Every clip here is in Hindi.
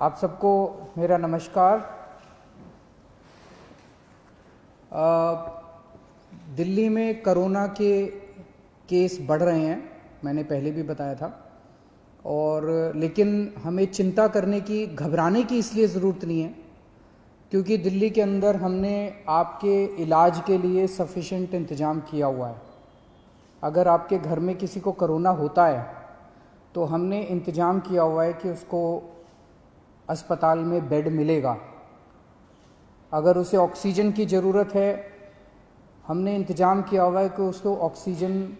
आप सबको मेरा नमस्कार। दिल्ली में कोरोना के केस बढ़ रहे हैं, मैंने पहले भी बताया था, और लेकिन हमें चिंता करने की, घबराने की इसलिए ज़रूरत नहीं है क्योंकि दिल्ली के अंदर हमने आपके इलाज के लिए सफिशेंट इंतज़ाम किया हुआ है। अगर आपके घर में किसी को कोरोना होता है तो हमने इंतज़ाम किया हुआ है कि उसको अस्पताल में बेड मिलेगा। अगर उसे ऑक्सीजन की ज़रूरत है, हमने इंतज़ाम किया हुआ है कि उसको ऑक्सीजन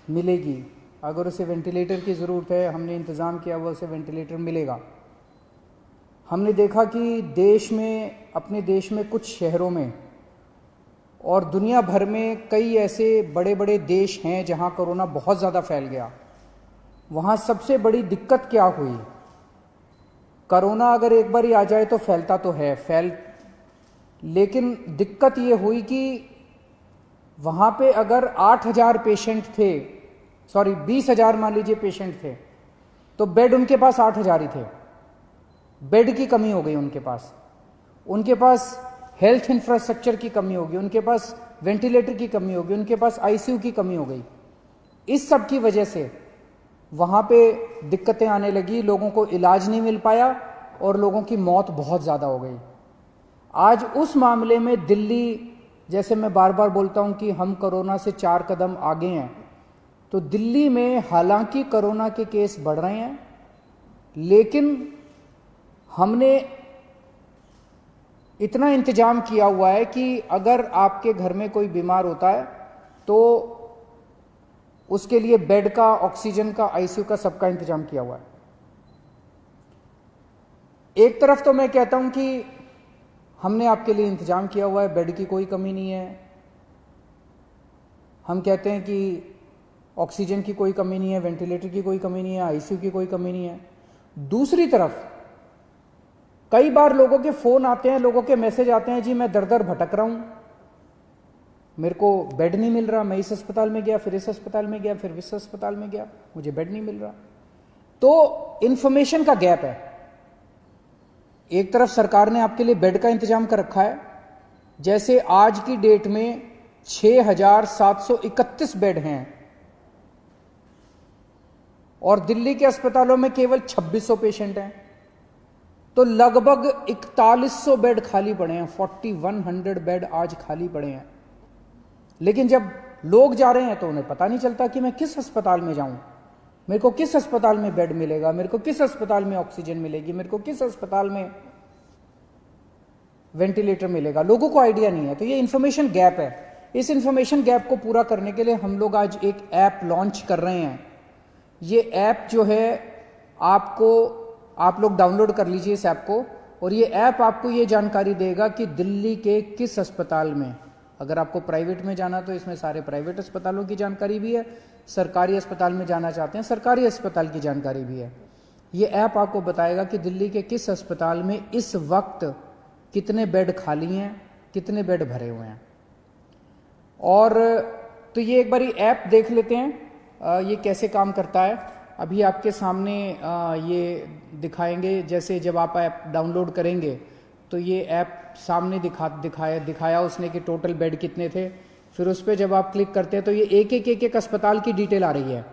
मिलेगी। अगर उसे वेंटिलेटर की ज़रूरत है, हमने इंतज़ाम किया हुआ उसे वेंटिलेटर मिलेगा। हमने देखा कि देश में, अपने देश में कुछ शहरों में और दुनिया भर में कई ऐसे बड़े बड़े देश हैं जहां कोरोना बहुत ज़्यादा फैल गया। वहां सबसे बड़ी दिक्कत क्या हुई? कोरोना अगर एक बार ही आ जाए तो फैलता तो है, लेकिन दिक्कत ये हुई कि वहां पे अगर 8,000 पेशेंट थे, 20,000 मान लीजिए पेशेंट थे, तो बेड उनके पास 8,000 ही थे। बेड की कमी हो गई उनके पास हेल्थ इंफ्रास्ट्रक्चर की कमी होगी, उनके पास वेंटिलेटर की कमी होगी, उनके पास आईसीयू की कमी हो गई। इस सब की वजह से वहां पे दिक्कतें आने लगी, लोगों को इलाज नहीं मिल पाया और लोगों की मौत बहुत ज़्यादा हो गई। आज उस मामले में दिल्ली, जैसे मैं बार बार बोलता हूं कि हम कोरोना से 4 कदम आगे हैं, तो दिल्ली में हालांकि कोरोना के केस बढ़ रहे हैं, लेकिन हमने इतना इंतजाम किया हुआ है कि अगर आपके घर में कोई बीमार होता है तो उसके लिए बेड का, ऑक्सीजन का, आईसीयू का, सबका इंतजाम किया हुआ है। एक तरफ तो मैं कहता हूं कि हमने आपके लिए इंतजाम किया हुआ है, बेड की कोई कमी नहीं है। हम कहते हैं कि ऑक्सीजन की कोई कमी नहीं है, वेंटिलेटर की कोई कमी नहीं है, आईसीयू की कोई कमी नहीं है। दूसरी तरफ कई बार लोगों के फोन आते हैं, लोगों के मैसेज आते हैं, जी मैं दर दर भटक रहा हूं, मेरे को बेड नहीं मिल रहा, मैं इस अस्पताल में गया, फिर इस अस्पताल में गया, फिर इस अस्पताल में गया, मुझे बेड नहीं मिल रहा। तो इंफॉर्मेशन का गैप है। एक तरफ सरकार ने आपके लिए बेड का इंतजाम कर रखा है, जैसे आज की डेट में 6,731 बेड हैं और दिल्ली के अस्पतालों में केवल 2,600 पेशेंट हैं, तो लगभग 4,100 बेड खाली पड़े हैं। 4,100 बेड आज खाली पड़े हैं। लेकिन जब लोग जा रहे हैं तो उन्हें पता नहीं चलता कि मैं किस अस्पताल में जाऊं, मेरे को किस अस्पताल में बेड मिलेगा, मेरे को किस अस्पताल में ऑक्सीजन मिलेगी, मेरे को किस अस्पताल में वेंटिलेटर मिलेगा। लोगों को आइडिया नहीं है। तो ये इंफॉर्मेशन गैप है। इस इंफॉर्मेशन गैप को पूरा करने के लिए हम लोग आज एक ऐप लॉन्च कर रहे हैं। ये ऐप जो है, आप लोग डाउनलोड कर लीजिए इस ऐप को, और ये ऐप आपको ये जानकारी देगा कि दिल्ली के किस अस्पताल में, अगर आपको प्राइवेट में जाना तो इसमें सारे प्राइवेट अस्पतालों की जानकारी भी है, सरकारी अस्पताल में जाना चाहते हैं सरकारी अस्पताल की जानकारी भी है। ये ऐप आपको बताएगा कि दिल्ली के किस अस्पताल में इस वक्त कितने बेड खाली हैं, कितने बेड भरे हुए हैं। और तो ये एक बार ऐप देख लेते हैं ये कैसे काम करता है। अभी आपके सामने ये दिखाएंगे, जैसे जब आप ऐप डाउनलोड करेंगे तो ये ऐप सामने दिखाया उसने कि टोटल बेड कितने थे। फिर उस पर जब आप क्लिक करते हैं तो ये एक अस्पताल की डिटेल आ रही है,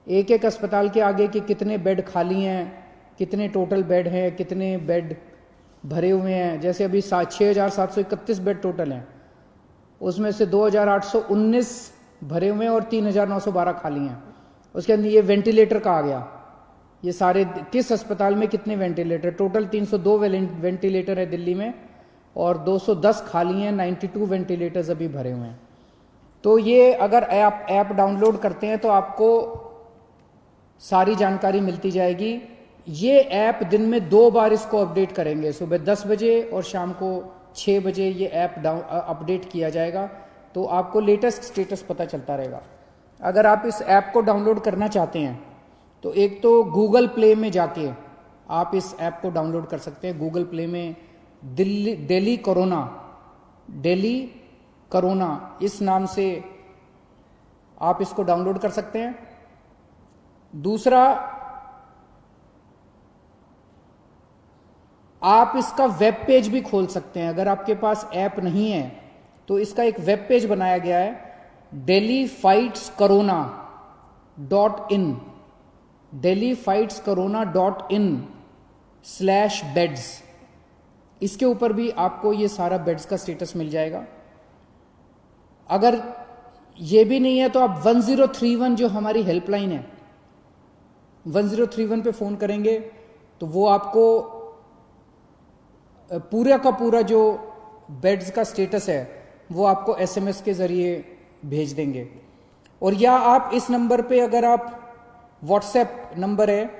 एक अस्पताल के आगे कि कितने बेड खाली हैं, कितने टोटल बेड हैं, कितने बेड भरे हुए हैं। जैसे अभी 6,731 बेड टोटल हैं, उसमें से 2,819 भरे हुए हैं और 3,912 खाली हैं। उसके अंदर ये वेंटिलेटर का आ गया, ये सारे किस अस्पताल में कितने वेंटिलेटर, टोटल 302 वेंटिलेटर है दिल्ली में और 210 खाली हैं, 92 वेंटिलेटर्स अभी भरे हुए हैं। तो ये अगर ऐप डाउनलोड करते हैं तो आपको सारी जानकारी मिलती जाएगी। ये ऐप दिन में 2 बार इसको अपडेट करेंगे, सुबह 10 बजे और शाम को 6 बजे ये ऐप अपडेट किया जाएगा, तो आपको लेटेस्ट स्टेटस पता चलता रहेगा। अगर आप इस ऐप को डाउनलोड करना चाहते हैं तो एक तो गूगल प्ले में जाके आप इस ऐप को डाउनलोड कर सकते हैं। गूगल प्ले में दिल्ली कोरोना इस नाम से आप इसको डाउनलोड कर सकते हैं। दूसरा, आप इसका वेब पेज भी खोल सकते हैं। अगर आपके पास ऐप नहीं है तो इसका एक वेब पेज बनाया गया है, delhifightscorona.in, delhifightscorona.in/beds। इसके ऊपर भी आपको ये सारा बेड्स का स्टेटस मिल जाएगा। अगर ये भी नहीं है तो आप 1031 जो हमारी हेल्पलाइन है, 1031 पे फोन करेंगे तो वो आपको पूरा का पूरा जो बेड्स का स्टेटस है वो आपको एसएमएस के जरिए भेज देंगे। और या आप इस नंबर पे, अगर आप व्हाट्सएप नंबर है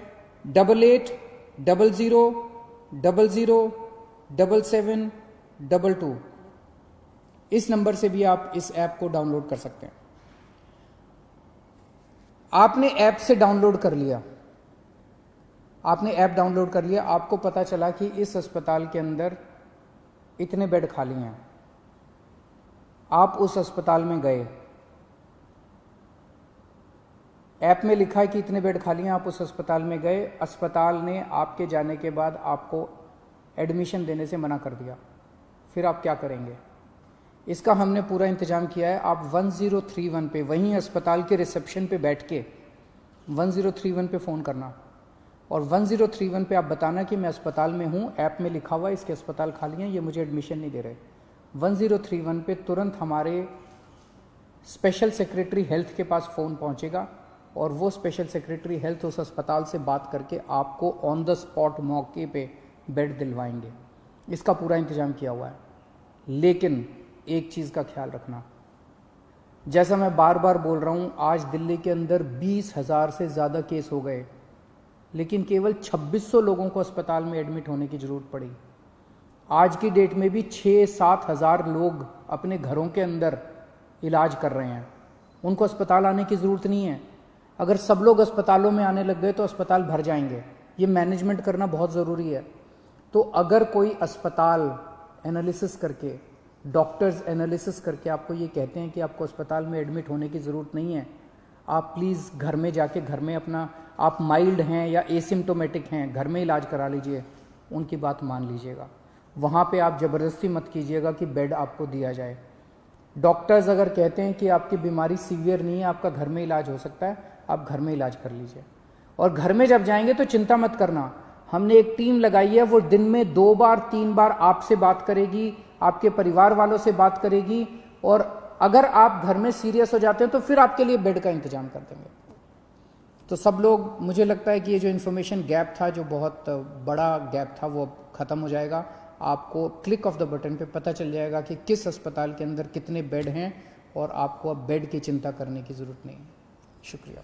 8800007722, इस नंबर से भी आप इस ऐप को डाउनलोड कर सकते हैं। आपने ऐप से डाउनलोड कर लिया, आपने ऐप डाउनलोड कर लिया, आपको पता चला कि इस अस्पताल के अंदर इतने बेड खाली हैं। आप उस अस्पताल में गए, ऐप में लिखा है कि इतने बेड खाली हैं, आप उस अस्पताल में गए, अस्पताल ने आपके जाने के बाद आपको एडमिशन देने से मना कर दिया, फिर आप क्या करेंगे? इसका हमने पूरा इंतजाम किया है। आप 1031 पे, वहीं अस्पताल के रिसेप्शन पे बैठ के 1031 पे फ़ोन करना और 1031 पे आप बताना कि मैं अस्पताल में हूँ, ऐप में लिखा हुआ है इसके अस्पताल खाली हैं, ये मुझे एडमिशन नहीं दे रहे। 1031 पे तुरंत हमारे स्पेशल सेक्रेटरी हेल्थ के पास फ़ोन पहुँचेगा और वो स्पेशल सेक्रेटरी हेल्थ उस अस्पताल से बात करके आपको ऑन द स्पॉट मौके पे बेड दिलवाएंगे। इसका पूरा इंतजाम किया हुआ है। लेकिन एक चीज़ का ख्याल रखना, जैसा मैं बार बार बोल रहा हूँ, आज दिल्ली के अंदर 20,000 से ज़्यादा केस हो गए, लेकिन केवल 2600 लोगों को अस्पताल में एडमिट होने की ज़रूरत पड़ी। आज की डेट में भी 6-7 हज़ार लोग अपने घरों के अंदर इलाज कर रहे हैं, उनको अस्पताल आने की ज़रूरत नहीं है। अगर सब लोग अस्पतालों में आने लग गए तो अस्पताल भर जाएंगे। ये मैनेजमेंट करना बहुत ज़रूरी है। तो अगर कोई अस्पताल एनालिसिस करके, डॉक्टर्स एनालिसिस करके आपको ये कहते हैं कि आपको अस्पताल में एडमिट होने की ज़रूरत नहीं है, आप प्लीज़ घर में जाके, घर में अपना, आप माइल्ड हैं या एसिम्टोमेटिक हैं, घर में इलाज करा लीजिए, उनकी बात मान लीजिएगा। वहाँ पे आप ज़बरदस्ती मत कीजिएगा कि बेड आपको दिया जाए। डॉक्टर्स अगर कहते हैं कि आपकी बीमारी सीवियर नहीं है, आपका घर में इलाज हो सकता है, आप घर में इलाज कर लीजिए। और घर में जब जाएंगे तो चिंता मत करना, हमने एक टीम लगाई है, वो दिन में 2 बार 3 बार आपसे बात करेगी, आपके परिवार वालों से बात करेगी, और अगर आप घर में सीरियस हो जाते हैं तो फिर आपके लिए बेड का इंतजाम कर देंगे। तो सब लोग, मुझे लगता है कि ये जो इन्फॉर्मेशन गैप था, जो बहुत बड़ा गैप था, वो अब ख़त्म हो जाएगा। आपको क्लिक ऑफ द बटन पे पता चल जाएगा कि किस अस्पताल के अंदर कितने बेड हैं और आपको अब बेड की चिंता करने की ज़रूरत नहीं है। शुक्रिया।